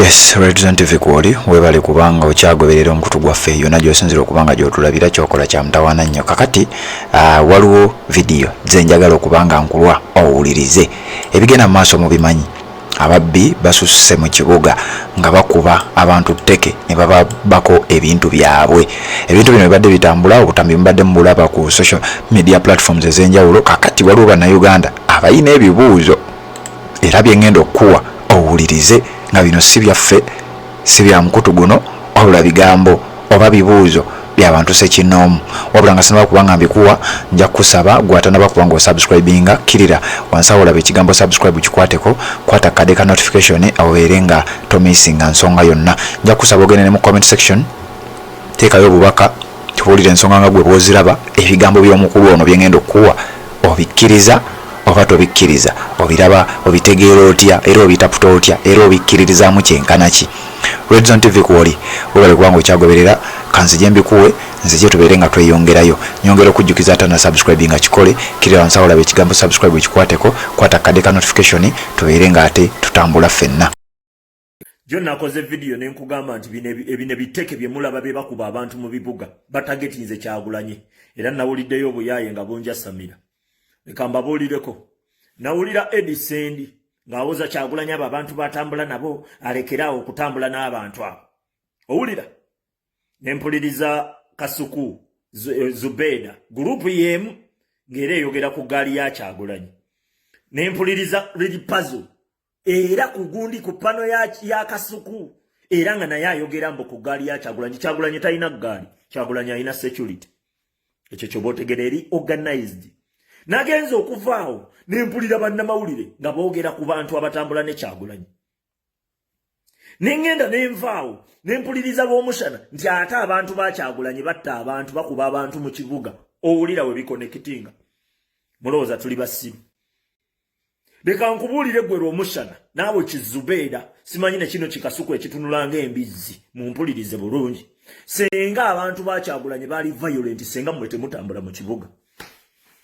Yes, Redzone TV kwoli webale kubanga okyagoberera omukutu gwaffe yonna gy'osinzira okubanga gy'otulabira kyokola kya mutawaana nnyo. Kakati waliwo video ze njagala okubanga nkulwa owulirize ebigenda mu maaso mubimanyi. Ababbi basusse mu kibuga nga bakuba abantu tteke ne babako ebintu byabwe. Ebintu bino bibadde bitambula, obutambi mbadde mbulaba ku social media platforms ez'enjawulo. Kakati waliwo bannayuganda abayina ebibuuzo era bye ngenda okuwa owulirize nga bino si byaffe, si bya mukutu guno, wabula bigambo oba bibuuzo by'abantu sekinoomu. Wabula nga sinaba kubanga mbikuwa, nja kusaba gwatanaba kubanga osubscribinga, kirira wansi awo olaba ekigambo subscribe kikwateko, kwata kade ka notification obeere nga tomissinga nsonga yonna. Nja kusaba ogende ne mu comment section teekayo obubaka tubuulire ensonga nga gwe bw'oziraba, ebigambo by'omukulu ono bye ngenda okuwa obikkiriza oba tobikkiriza, obiraba obitegeera otya era obitaputa otya era obikkiririzaamu kyenkana ki. Redzone TV kwoli webale kubanga okyagoberera, kanzije mbikuwe nzije tubeere nga tweyongerayo. Nyongera okujjukiza atana subscribe nga kikole, kirira wansi awo olaba ekigambo subscribe kikwateko, kwata kade ka notification tubeere nga ate tutambula ffenna. Jo nakoze video ne nkugamba nti bine biteke bye mulaba be bakuba abantu mu bibuga batagetinze Kyagulanyi, era nawuliddeyo obuyaye nga bonja Samira. Leka mbabuulireko, nawulira Edisendi ng'awoza Kyagulanyi abo abantu batambula nabo alekeraawo okutambula n'abantu abo. Owulira ne mpuliriza Kasuku Zubeda gurupu yemu ng'era eyogera ku gaali ya Kyagulanyi, ne mpuliriza Lady Puzzle era ku gundi ku pano ya Kasuku era nga naye ayogera mbu ku gaali ya Kyagulanyi. Kyagulanyi talina gaali, Kyagulanyi alina security. Ekyo ky'obootegera eri organized. Nagenza okuvaawo ne mpulira bannamawulire nga boogera ku bantu abatambula ne Kyagulanyi. Ne ngenda ne nvaawo ne mpuliriza b'omushana nti ate abantu ba Kyagulanyi batta abantu bakuba abantu mu kibuga. Owulira we bikonekitinga. Mulowooza tuli basiru. Leka nkubuulire gwe Lwomushana naawe Kizubeera, simanyi ne kino Kikasuku ekitunula ng'embizzi, mumpulirize bulungi. Senga abantu ba Kyagulanyi baali violent, senga mmwe temutambula mu kibuga.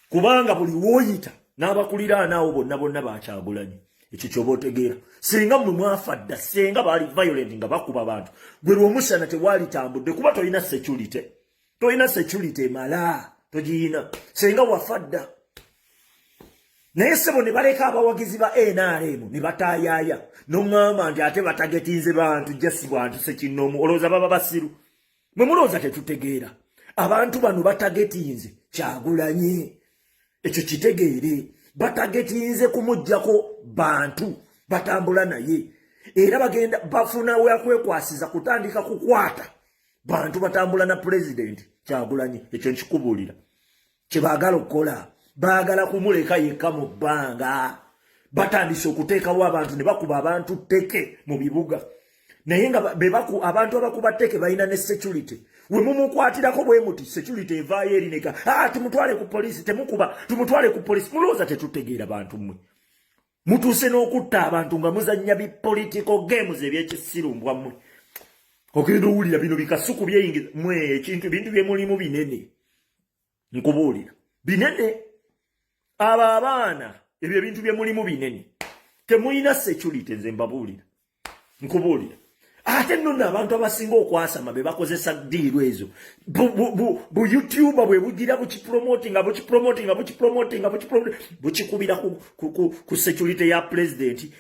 Kubanga buli woyita n'abakuliraana awo bonna ba Kyagulanyi. Ekyo ky'oba otegeera. Senga mmwe mwafadda, senga baali violent nga bakuba abantu, gwe Lwomushana tewalitambudde kuba tolina security. Tolina security emala, togiyina. Senga wafadda. Naye ssebo ne baleka abawagizi ba NRM ne bataayaaya n'oŋŋamba nti ate batagetinze bantu jasi bantu sekinoomu. Olowooza baba basiru? Mwe mulowooza tetutegeera? Abantu bano batagetinze Kyagulanyi. Ekyo kitegeere, batagetinze kumuggyako bantu batambula naye, era bagenda bafuna wekwekwasiza kutandika kukwata bantu batambula na President Kyagulanyi. Ekyo nkikubuulira kye baagala okukola, baagala kumuleka yekka mu bbanga. Batandise okuteekawo abantu ne bakuba abantu tteke mu bibuga, naye nga abantu abakuba tteke balina ne security. We mumukwatirako bwe muti security evaayo erineka, tumutwale ku polisi, temukuba tumutwale ku polisi. Mulowooza tetutegeera bantu mmwe? Mutuuse n'okutta abantu nga muzannya political games ebyekisirumbwa mmwe. Ogenda owulira bino bikasuku byeyingiza mmwe, bintu bye mulimu binene. Nkubuulira binene. Abo abaana ebyo ebintu bye mulimu binene, temulina security. Nze mbabuulira, nkubuulira. Ate nno abantu abasinga okwasama be bakozesa diiru ezo. Bu YouTuber bwe bugira bukipromotinga bukikubira ku security ya president,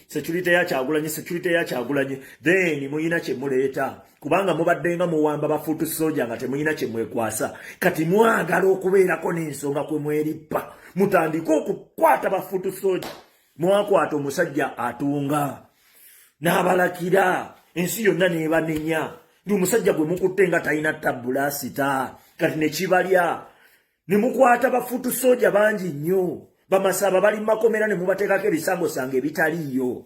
security ya Kyagulanyi, then muyina kye muleeta. Kubanga mubaddenga muwamba bafuutu soja nga temuyina kye mwekwasa. Kati mwagala okubeerako n'ensonga kwe mwerippa, mutandika okukwata bafuutu soja. Mwakwata omusajja atunga n'abalakira, ensi yonna n'ebanenya. Ndi omusajja gwe mukutte nga talina tabulasita, kati ne kibalya. Ne mukwata bafuutu soja bangi nnyo, bamasaba bali makomera ne mubateekako ebisangosanga ebitaliiyo,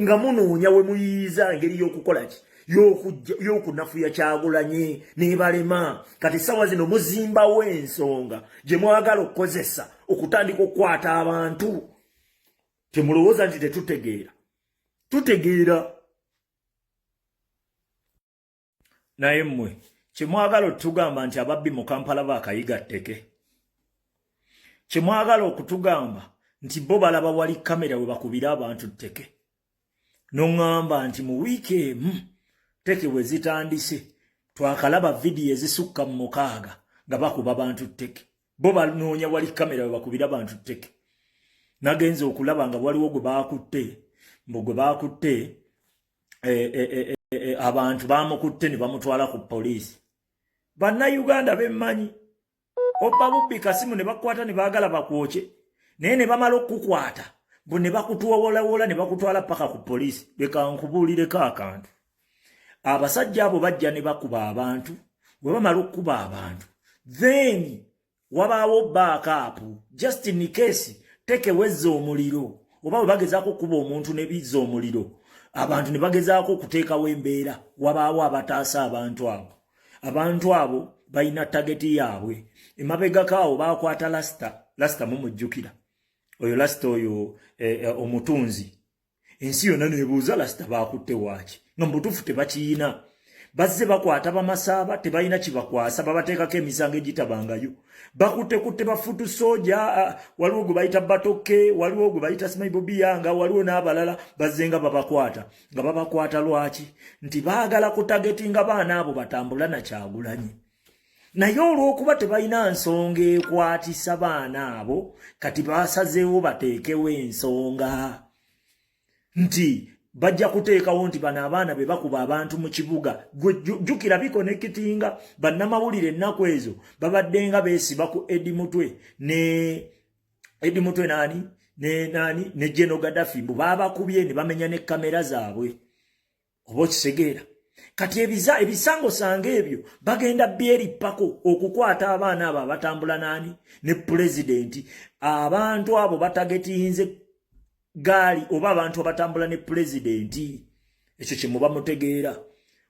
nga munoonya we muyiiza engeri y'okukola ki, y'okunafuya Kyagulanyi n'ebalema. Kati sawa zino muzimbawo ensonga gye mwagala okukozesa okutandika okukwata abantu. Temulowooza nti tetutegeera? Tutegeera. Naye mmwe kyemwagala otugamba nti ababbi mu Kampala baakayiga tteke. Kyemwagala okutugamba nti bo balaba wali kamera we bakubira abantu tteke. nongamba nti mu wiiki emu tteke bwe zitandise twakalaba vidiyo ezisukka mu 6 nga bakuba bantu tteke bo banoonya wali kamera bakubira bantu tteke nagenze okulaba nga waliwo gwe bakutte abantu bamukutte ne bamutwala ku poliisi bannayuganda bemmanyi obba bubbi kasimu ne bakwata ne baagala bakwoke naye ne bamala okukukwata bo ne bakutuwowola ne bakutwala paka ku poliisi leka nkubuulireko akantu abasajja abo bajja ne bakuba abantu bwe bamala okukuba abantu then wabaawo backup just in case tteke wezza omuliro oba bwe bagezaako okuba omuntu ne bizza omuliro abantu ne bagezaako okuteekawo embeera wabaawo abataasa abantu abo balina tageti yaabwe emabegakaawo baakwata lasita mumujjukira oyo lasita oyo omutunzi ensi yonna neebuuza lasita baakutte waaki nga mubutuufu tebakiyina bazze bakwata bamasaaba tebalina kibakwasa babateekako emisango egitabangayo bakutte bafutu soja waliwo gwe bayita batoke waliwo gwe bayita simanyi bobiyanga waliwo n'abalala bazze nga babakwata lwaki nti baagala kutagetinga baana abo batambula na Kyagulanyi naye olw'okuba tebalina nsonga ekwatisa baana abo kati basazeewo bateekewo ensonga nti bajja kuteekawo nti bano abaana be bakuba abantu mu kibuga jjukira bikonekitinga bannamawulire ennaku ezo babadde nga beesiba ku Edimutwe ne General Gaddafi mbu baabakubye ne bamenya ne kamera zaabwe oba okisegeera kati ebisangosanga ebyo bagenda byerippako okukwata abaana abo abatambula ne pulezidenti abantu abo batagetinze gaali oba abantu abatambula ne pulezidenti ekyo kye muba mutegeera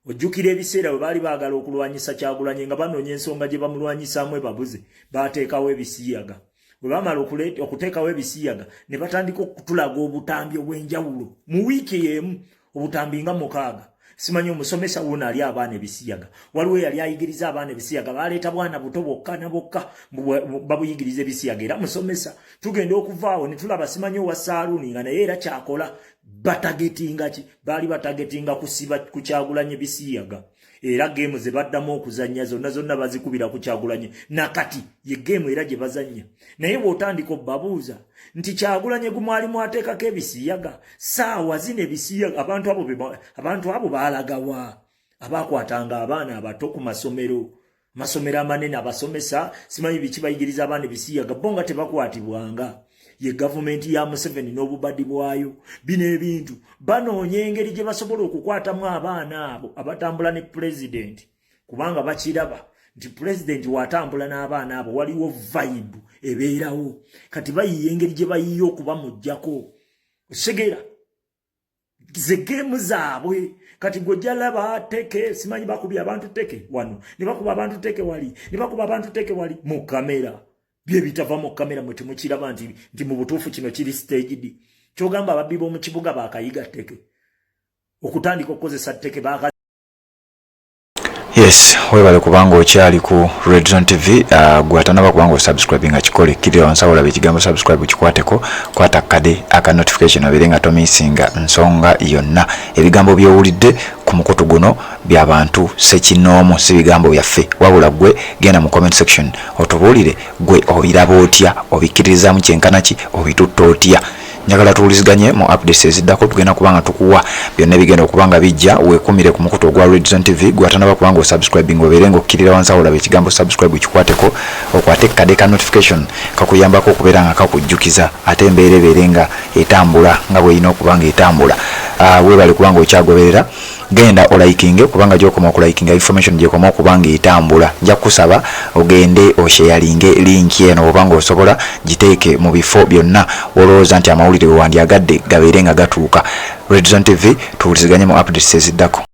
ojjukira ebiseera bwe baali baagala okulwanyisa Kyagulanyi nga banoonya ensonga gye bamulwanyisaamu ebabuze baateekawo ebisiyaga bwe bamala okuteekawo ebisiyaga ne batandika okutulaga obutambi obw'enjawulo mu wiiki y'emu obutambi nga 6 simanyi omusomesa wuno ali abaana ebisiyaga waliwo yali ayigiriza abaana ebisiyaga baleeta bwana buto bwokka na bwokka babuyigiriza ebisiyaga era musomesa tugenda okuvaawo ne tulaba simanyi owa saaluuni nga naye era kyakola batagetinga ki baali batagetinga kusiba ku Kyagulanyi ebisiyaga era geemu ze baddamu okuzannya zonna bazikubira ku Kyagulanyi nakati ye geemu era gye bazannya naye bw'otandika obbabuuza nti Kyagulanyi gumwalimu ateekako ebisiyaga saawa zino ebisiyaga abantu abo baalagawa abaakwatanga abaana abato ku masomero amanene abasomesa simanyi biki bayigiriza abaana ebisiyaga bo nga tebakwatibwanga ye gavumenti ya Museveni n'obubadi bwayo bino ebintu banoonya engeri gye basobola okukwatamu abaana abo abatambula ne pulezidenti kubanga bakiraba nti pulezidenti watambula n'abaana abo waliwo vibe ebeerawo kati bayiye engeri gye bayiye okubamuggyako osegeera ze geemu zaabwe kati gwejalaba teke simanyi bakubye abantu teke wano ne bakuba abantu teke wali ne bakuba abantu teke wali mu kamera bye bitava mu kamera mwe temukiraba nti mu butuufu kino kiri staged kyogamba ababbi b'omu kibuga bakayiga teke okutandika okukozesa teke baka Yes, webale kubanga okyali ku Red Zone TV gwatanaba kubanga subscribing akikole kidira wansawola bekigambo subscribe kikwateko kwata kade aka notification abirenga to missing nsonga yonna ebigambo byowulidde ku mukutu guno by'abantu sekinoomu si bigambo byaffe wabula gwe genda mu comment section otubulire gwe obiraba otya obikiririza mu kyenkana ki obitutta otya njagala tuwuliziganye mu updates eziddako tugenda kubanga tukuwa byonna bigenda okubanga bijja weekumire ku mukutu ogwa Red Zone TV gwatanaba kubanga osubscribing obeerenga okkirira wansi awo olaba ekigambo subscribe kikwateko okwate kade ka notification kakuyambako okubeera nga kakujjukiza ate embeera ebeerenga etambula nga bweyina okubanga etambula weebale kubanga okyagoberera genda olaikinge kubanga gyokoma okulaikinga information gyekoma okubanga etambula nja kusaba ogende osharinge link eno obanga osobola giteeke mu bifo byonna olowooza nti amawulire wandyagadde gabeerenga gatuuka Red Zone TV tuwuliziganye mu updates eziddako.